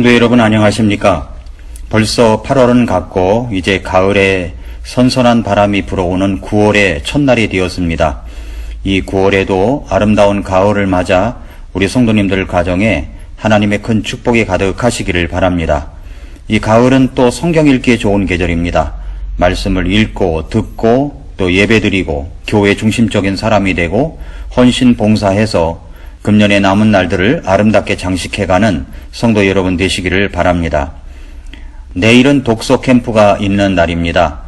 성도 여러분 안녕하십니까? 벌써 8월은 갔고 이제 가을에 선선한 바람이 불어오는 9월의 첫날이 되었습니다. 이 9월에도 아름다운 가을을 맞아 우리 성도님들 가정에 하나님의 큰 축복이 가득하시기를 바랍니다. 이 가을은 또 성경 읽기에 좋은 계절입니다. 말씀을 읽고 듣고 또 예배드리고 교회 중심적인 사람이 되고 헌신 봉사해서 금년의 남은 날들을 아름답게 장식해가는 성도 여러분 되시기를 바랍니다. 내일은 독서 캠프가 있는 날입니다.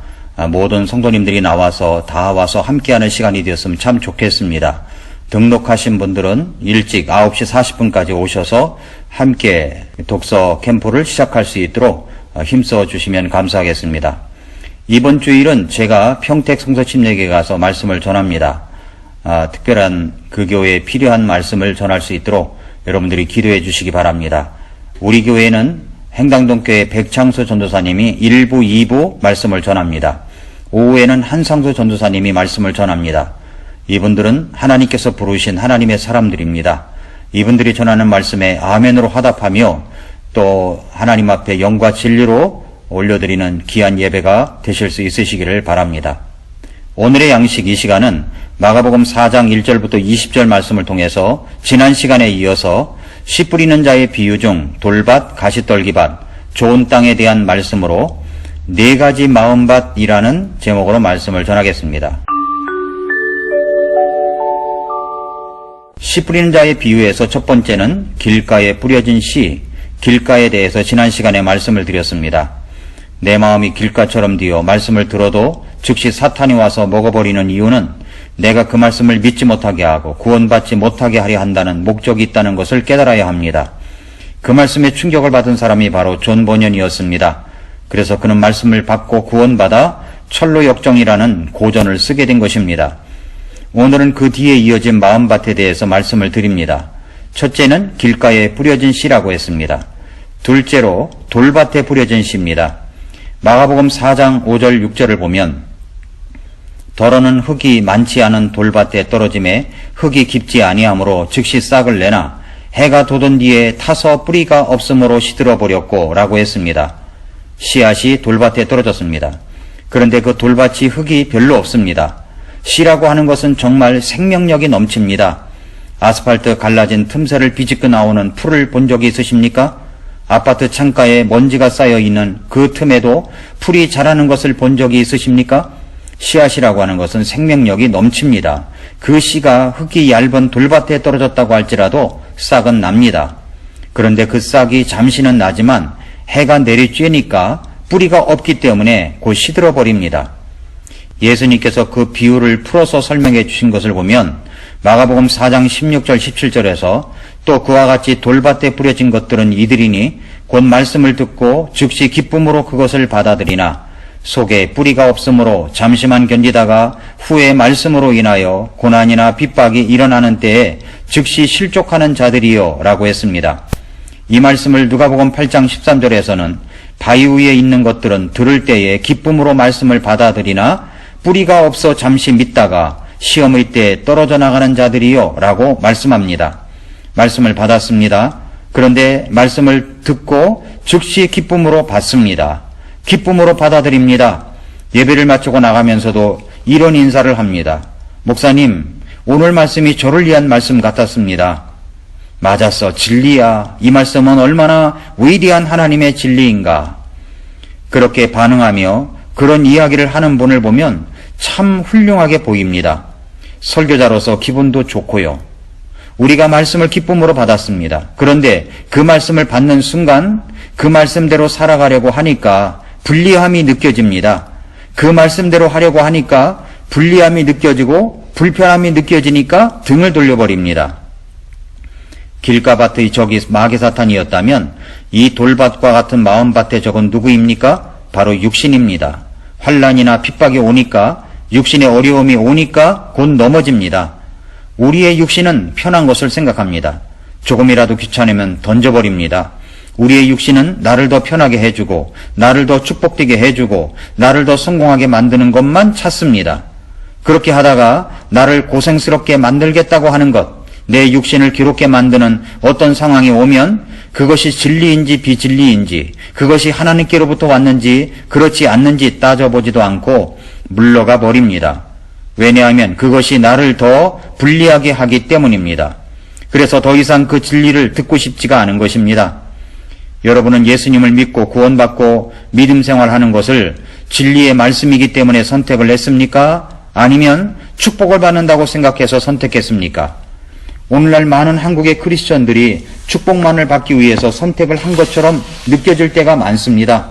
모든 성도님들이 나와서 다 와서 함께하는 시간이 되었으면 참 좋겠습니다. 등록하신 분들은 일찍 9시 40분까지 오셔서 함께 독서 캠프를 시작할 수 있도록 힘써 주시면 감사하겠습니다. 이번 주일은 제가 평택 성서침례교에 가서 말씀을 전합니다. 특별한 그 교회에 필요한 말씀을 전할 수 있도록 여러분들이 기도해 주시기 바랍니다. 우리 교회는 행당동교회 백창수 전도사님이 1부, 2부 말씀을 전합니다. 오후에는 한상수 전도사님이 말씀을 전합니다. 이분들은 하나님께서 부르신 하나님의 사람들입니다. 이분들이 전하는 말씀에 아멘으로 화답하며 또 하나님 앞에 영과 진리로 올려드리는 귀한 예배가 되실 수 있으시기를 바랍니다. 오늘의 양식 이 시간은 마가복음 4장 1절부터 20절 말씀을 통해서 지난 시간에 이어서 씨 뿌리는 자의 비유 중 돌밭, 가시떨기밭, 좋은 땅에 대한 말씀으로 4가지 마음밭이라는 제목으로 말씀을 전하겠습니다. 씨 뿌리는 자의 비유에서 첫 번째는 길가에 뿌려진 씨, 길가에 대해서 지난 시간에 말씀을 드렸습니다. 내 마음이 길가처럼 되어 말씀을 들어도 즉시 사탄이 와서 먹어버리는 이유는 내가 그 말씀을 믿지 못하게 하고 구원받지 못하게 하려 한다는 목적이 있다는 것을 깨달아야 합니다. 그 말씀에 충격을 받은 사람이 바로 존 버년이었습니다. 그래서 그는 말씀을 받고 구원받아 철로 역정이라는 고전을 쓰게 된 것입니다. 오늘은 그 뒤에 이어진 마음밭에 대해서 말씀을 드립니다. 첫째는 길가에 뿌려진 씨라고 했습니다. 둘째로 돌밭에 뿌려진 씨입니다. 마가복음 4장 5절 6절을 보면 더러는 흙이 많지 않은 돌밭에 떨어짐에 흙이 깊지 아니하므로 즉시 싹을 내나 해가 돋은 뒤에 타서 뿌리가 없으므로 시들어 버렸고 라고 했습니다. 씨앗이 돌밭에 떨어졌습니다. 그런데 그 돌밭이 흙이 별로 없습니다. 씨라고 하는 것은 정말 생명력이 넘칩니다. 아스팔트 갈라진 틈새를 비집고 나오는 풀을 본 적이 있으십니까? 아파트 창가에 먼지가 쌓여있는 그 틈에도 풀이 자라는 것을 본 적이 있으십니까? 씨앗이라고 하는 것은 생명력이 넘칩니다. 그 씨가 흙이 얇은 돌밭에 떨어졌다고 할지라도 싹은 납니다. 그런데 그 싹이 잠시는 나지만 해가 내리쬐니까 뿌리가 없기 때문에 곧 시들어 버립니다. 예수님께서 그 비유를 풀어서 설명해 주신 것을 보면 마가복음 4장 16절 17절에서 또 그와 같이 돌밭에 뿌려진 것들은 이들이니 곧 말씀을 듣고 즉시 기쁨으로 그것을 받아들이나 속에 뿌리가 없으므로 잠시만 견디다가 후에 말씀으로 인하여 고난이나 핍박이 일어나는 때에 즉시 실족하는 자들이요 라고 했습니다. 이 말씀을 누가복음 8장 13절에서는 바위 위에 있는 것들은 들을 때에 기쁨으로 말씀을 받아들이나 뿌리가 없어 잠시 믿다가 시험의 때에 떨어져 나가는 자들이요 라고 말씀합니다. 말씀을 받았습니다. 그런데 말씀을 듣고 즉시 기쁨으로 받습니다. 기쁨으로 받아들입니다. 예배를 마치고 나가면서도 이런 인사를 합니다. 목사님, 오늘 말씀이 저를 위한 말씀 같았습니다. 맞았어, 진리야. 이 말씀은 얼마나 위대한 하나님의 진리인가. 그렇게 반응하며 그런 이야기를 하는 분을 보면 참 훌륭하게 보입니다. 설교자로서 기분도 좋고요. 우리가 말씀을 기쁨으로 받았습니다. 그런데 그 말씀을 받는 순간 그 말씀대로 살아가려고 하니까 불리함이 느껴집니다. 그 말씀대로 하려고 하니까 불리함이 느껴지고 불편함이 느껴지니까 등을 돌려버립니다. 길가밭의 적이 마귀사탄이었다면 이 돌밭과 같은 마음밭의 적은 누구입니까? 바로 육신입니다. 환난이나 핍박이 오니까 육신의 어려움이 오니까 곧 넘어집니다. 우리의 육신은 편한 것을 생각합니다. 조금이라도 귀찮으면 던져버립니다. 우리의 육신은 나를 더 편하게 해주고 나를 더 축복되게 해주고 나를 더 성공하게 만드는 것만 찾습니다. 그렇게 하다가 나를 고생스럽게 만들겠다고 하는 것, 내 육신을 괴롭게 만드는 어떤 상황이 오면 그것이 진리인지 비진리인지, 그것이 하나님께로부터 왔는지 그렇지 않는지 따져보지도 않고 물러가 버립니다. 왜냐하면 그것이 나를 더 불리하게 하기 때문입니다. 그래서 더 이상 그 진리를 듣고 싶지가 않은 것입니다. 여러분은 예수님을 믿고 구원받고 믿음 생활하는 것을 진리의 말씀이기 때문에 선택을 했습니까? 아니면 축복을 받는다고 생각해서 선택했습니까? 오늘날 많은 한국의 크리스천들이 축복만을 받기 위해서 선택을 한 것처럼 느껴질 때가 많습니다.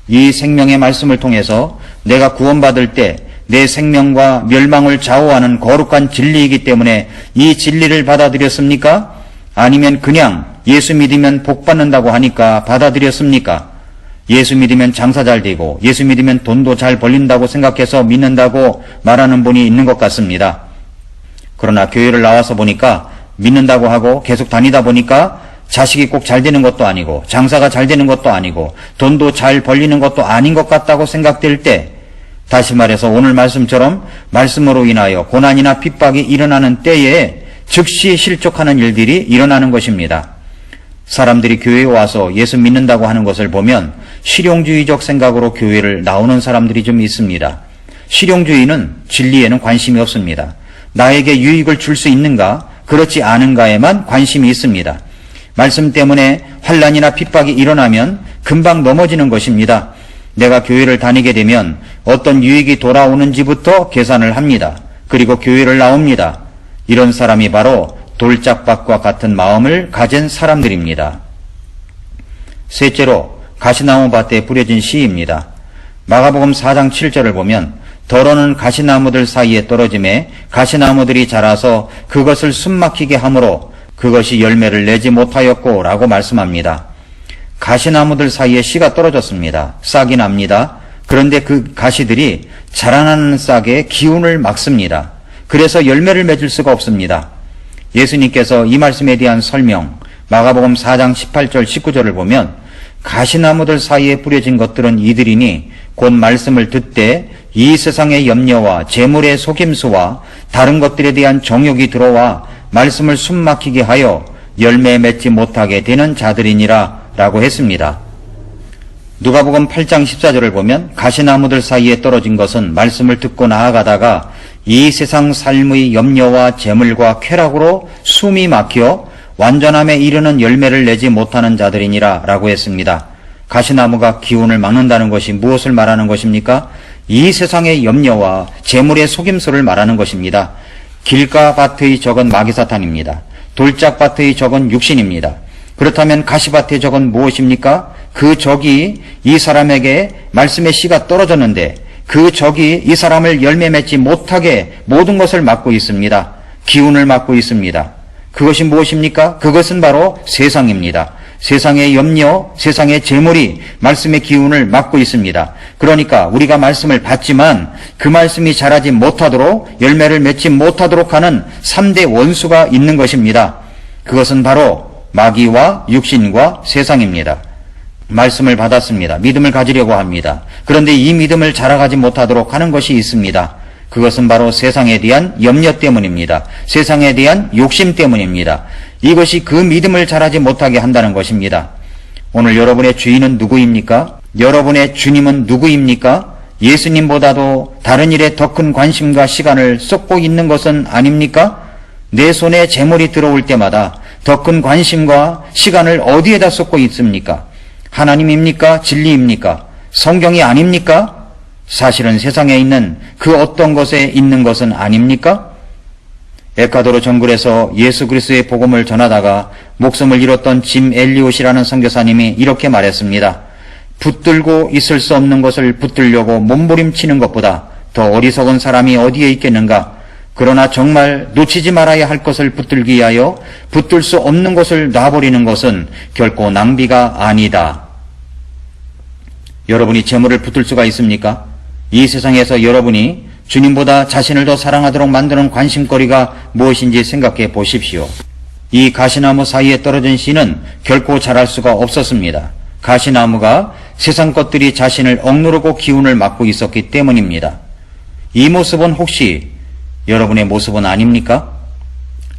이 생명의 말씀을 통해서 내가 구원받을 때 내 생명과 멸망을 좌우하는 거룩한 진리이기 때문에 이 진리를 받아들였습니까? 아니면 그냥 예수 믿으면 복 받는다고 하니까 받아들였습니까? 예수 믿으면 장사 잘 되고 예수 믿으면 돈도 잘 벌린다고 생각해서 믿는다고 말하는 분이 있는 것 같습니다. 그러나 교회를 나와서 보니까 믿는다고 하고 계속 다니다 보니까 자식이 꼭 잘 되는 것도 아니고 장사가 잘 되는 것도 아니고 돈도 잘 벌리는 것도 아닌 것 같다고 생각될 때, 다시 말해서 오늘 말씀처럼 말씀으로 인하여 고난이나 핍박이 일어나는 때에 즉시 실족하는 일들이 일어나는 것입니다. 사람들이 교회에 와서 예수 믿는다고 하는 것을 보면 실용주의적 생각으로 교회를 나오는 사람들이 좀 있습니다. 실용주의는 진리에는 관심이 없습니다. 나에게 유익을 줄 수 있는가, 그렇지 않은가에만 관심이 있습니다. 말씀 때문에 환난이나 핍박이 일어나면 금방 넘어지는 것입니다. 내가 교회를 다니게 되면 어떤 유익이 돌아오는지부터 계산을 합니다. 그리고 교회를 나옵니다. 이런 사람이 바로 돌짝밭과 같은 마음을 가진 사람들입니다. 셋째로 가시나무 밭에 뿌려진 씨입니다. 마가복음 4장 7절을 보면 더러는 가시나무들 사이에 떨어짐에 가시나무들이 자라서 그것을 숨막히게 하므로 그것이 열매를 내지 못하였고 라고 말씀합니다. 가시나무들 사이에 씨가 떨어졌습니다. 싹이 납니다. 그런데 그 가시들이 자라나는 싹에 기운을 막습니다. 그래서 열매를 맺을 수가 없습니다. 예수님께서 이 말씀에 대한 설명, 마가복음 4장 18절 19절을 보면 가시나무들 사이에 뿌려진 것들은 이들이니 곧 말씀을 듣되 이 세상의 염려와 재물의 속임수와 다른 것들에 대한 정욕이 들어와 말씀을 숨막히게 하여 열매 맺지 못하게 되는 자들이니라 라고 했습니다. 누가복음 8장 14절을 보면 가시나무들 사이에 떨어진 것은 말씀을 듣고 나아가다가 이 세상 삶의 염려와 재물과 쾌락으로 숨이 막혀 완전함에 이르는 열매를 내지 못하는 자들이니라 라고 했습니다. 가시나무가 기운을 막는다는 것이 무엇을 말하는 것입니까? 이 세상의 염려와 재물의 속임수를 말하는 것입니다. 길가밭의 적은 마귀사탄입니다. 돌짝밭의 적은 육신입니다. 그렇다면 가시밭의 적은 무엇입니까? 그 적이 이 사람에게 말씀의 씨가 떨어졌는데 그 적이 이 사람을 열매 맺지 못하게 모든 것을 막고 있습니다. 기운을 막고 있습니다. 그것이 무엇입니까? 그것은 바로 세상입니다. 세상의 염려, 세상의 재물이 말씀의 기운을 막고 있습니다. 그러니까 우리가 말씀을 받지만 그 말씀이 자라지 못하도록 열매를 맺지 못하도록 하는 3대 원수가 있는 것입니다. 그것은 바로 마귀와 육신과 세상입니다. 말씀을 받았습니다. 믿음을 가지려고 합니다. 그런데 이 믿음을 자라가지 못하도록 하는 것이 있습니다. 그것은 바로 세상에 대한 염려 때문입니다. 세상에 대한 욕심 때문입니다. 이것이 그 믿음을 자라지 못하게 한다는 것입니다. 오늘 여러분의 주인은 누구입니까? 여러분의 주님은 누구입니까? 예수님보다도 다른 일에 더 큰 관심과 시간을 쏟고 있는 것은 아닙니까? 내 손에 재물이 들어올 때마다 더 큰 관심과 시간을 어디에다 쏟고 있습니까? 하나님입니까? 진리입니까? 성경이 아닙니까? 사실은 세상에 있는 그 어떤 것에 있는 것은 아닙니까? 에콰도르 정글에서 예수 그리스도의 복음을 전하다가 목숨을 잃었던 짐 엘리엇이라는 선교사님이 이렇게 말했습니다. 붙들고 있을 수 없는 것을 붙들려고 몸부림치는 것보다 더 어리석은 사람이 어디에 있겠는가? 그러나 정말 놓치지 말아야 할 것을 붙들기 위하여 붙들 수 없는 것을 놔버리는 것은 결코 낭비가 아니다. 여러분이 재물을 붙들 수가 있습니까? 이 세상에서 여러분이 주님보다 자신을 더 사랑하도록 만드는 관심거리가 무엇인지 생각해 보십시오. 이 가시나무 사이에 떨어진 씨는 결코 자랄 수가 없었습니다. 가시나무가 세상 것들이 자신을 억누르고 기운을 막고 있었기 때문입니다. 이 모습은 혹시 여러분의 모습은 아닙니까?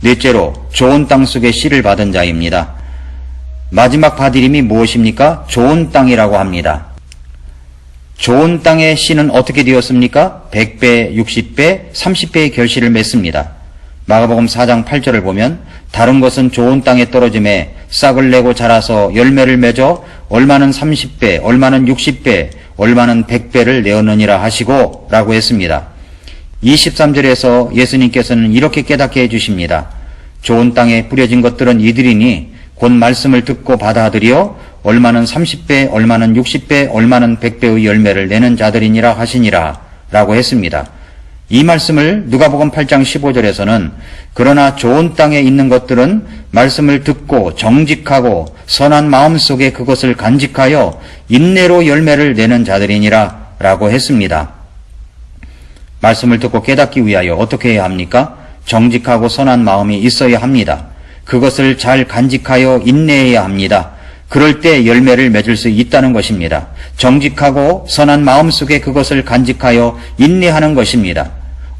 넷째로 좋은 땅 속에 씨를 받은 자입니다. 마지막 받으림이 무엇입니까? 좋은 땅이라고 합니다. 좋은 땅의 씨는 어떻게 되었습니까? 100배, 60배, 30배의 결실을 맺습니다. 마가복음 4장 8절을 보면 다른 것은 좋은 땅에 떨어짐에 싹을 내고 자라서 열매를 맺어 얼마는 30배, 얼마는 60배, 얼마는 100배를 내었느니라 하시고 라고 했습니다. 23절에서 예수님께서는 이렇게 깨닫게 해주십니다. 좋은 땅에 뿌려진 것들은 이들이니 곧 말씀을 듣고 받아들여 얼마는 30배, 얼마는 60배, 얼마는 100배의 열매를 내는 자들이니라 하시니라 라고 했습니다. 이 말씀을 누가복음 8장 15절에서는 그러나 좋은 땅에 있는 것들은 말씀을 듣고 정직하고 선한 마음 속에 그것을 간직하여 인내로 열매를 내는 자들이니라 라고 했습니다. 말씀을 듣고 깨닫기 위하여 어떻게 해야 합니까? 정직하고 선한 마음이 있어야 합니다. 그것을 잘 간직하여 인내해야 합니다. 그럴 때 열매를 맺을 수 있다는 것입니다. 정직하고 선한 마음 속에 그것을 간직하여 인내하는 것입니다.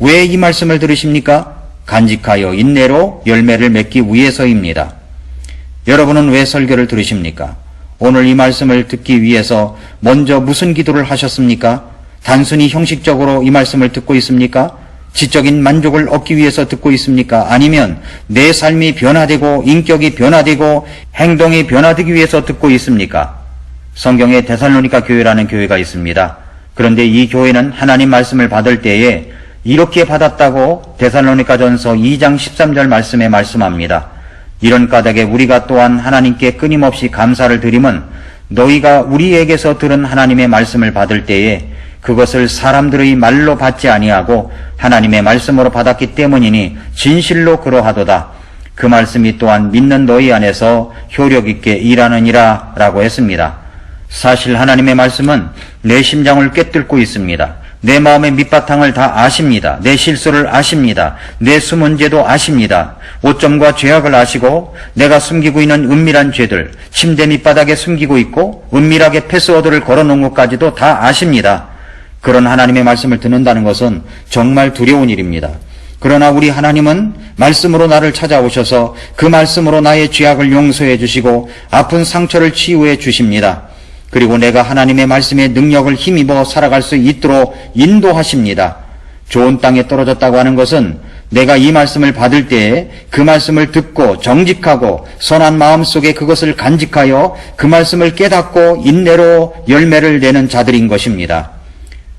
왜 이 말씀을 들으십니까? 간직하여 인내로 열매를 맺기 위해서입니다. 여러분은 왜 설교를 들으십니까? 오늘 이 말씀을 듣기 위해서 먼저 무슨 기도를 하셨습니까? 단순히 형식적으로 이 말씀을 듣고 있습니까? 지적인 만족을 얻기 위해서 듣고 있습니까? 아니면 내 삶이 변화되고 인격이 변화되고 행동이 변화되기 위해서 듣고 있습니까? 성경에 데살로니가 교회라는 교회가 있습니다. 그런데 이 교회는 하나님 말씀을 받을 때에 이렇게 받았다고 데살로니가전서 2장 13절 말씀에 말씀합니다. 이런 까닭에 우리가 또한 하나님께 끊임없이 감사를 드림은 너희가 우리에게서 들은 하나님의 말씀을 받을 때에 그것을 사람들의 말로 받지 아니하고 하나님의 말씀으로 받았기 때문이니 진실로 그러하도다. 그 말씀이 또한 믿는 너희 안에서 효력 있게 일하느니라 라고 했습니다. 사실 하나님의 말씀은 내 심장을 꿰뚫고 있습니다. 내 마음의 밑바탕을 다 아십니다. 내 실수를 아십니다. 내 숨은 죄도 아십니다. 오점과 죄악을 아시고 내가 숨기고 있는 은밀한 죄들, 침대 밑바닥에 숨기고 있고 은밀하게 패스워드를 걸어놓은 것까지도 다 아십니다. 그런 하나님의 말씀을 듣는다는 것은 정말 두려운 일입니다. 그러나 우리 하나님은 말씀으로 나를 찾아오셔서 그 말씀으로 나의 죄악을 용서해 주시고 아픈 상처를 치유해 주십니다. 그리고 내가 하나님의 말씀의 능력을 힘입어 살아갈 수 있도록 인도하십니다. 좋은 땅에 떨어졌다고 하는 것은 내가 이 말씀을 받을 때에 그 말씀을 듣고 정직하고 선한 마음 속에 그것을 간직하여 그 말씀을 깨닫고 인내로 열매를 내는 자들인 것입니다.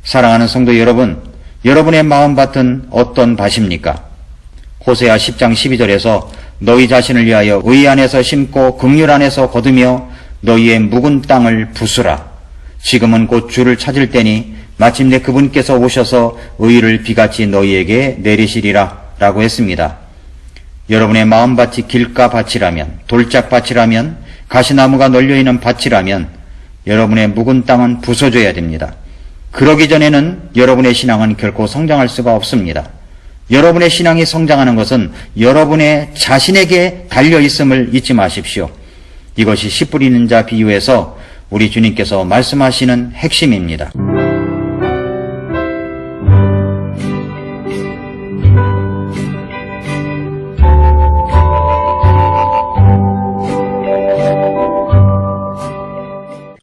사랑하는 성도 여러분, 여러분의 마음밭은 어떤 밭입니까? 호세아 10장 12절에서 너희 자신을 위하여 의 안에서 심고 긍휼 안에서 거두며 너희의 묵은 땅을 부수라. 지금은 곧 주를 찾을 때니 마침내 그분께서 오셔서 의를 비같이 너희에게 내리시리라 라고 했습니다. 여러분의 마음밭이 길가밭이라면, 돌짝밭이라면, 가시나무가 널려있는 밭이라면 여러분의 묵은 땅은 부숴줘야 됩니다. 그러기 전에는 여러분의 신앙은 결코 성장할 수가 없습니다. 여러분의 신앙이 성장하는 것은 여러분의 자신에게 달려있음을 잊지 마십시오. 이것이 씨 뿌리는 자 비유에서 우리 주님께서 말씀하시는 핵심입니다.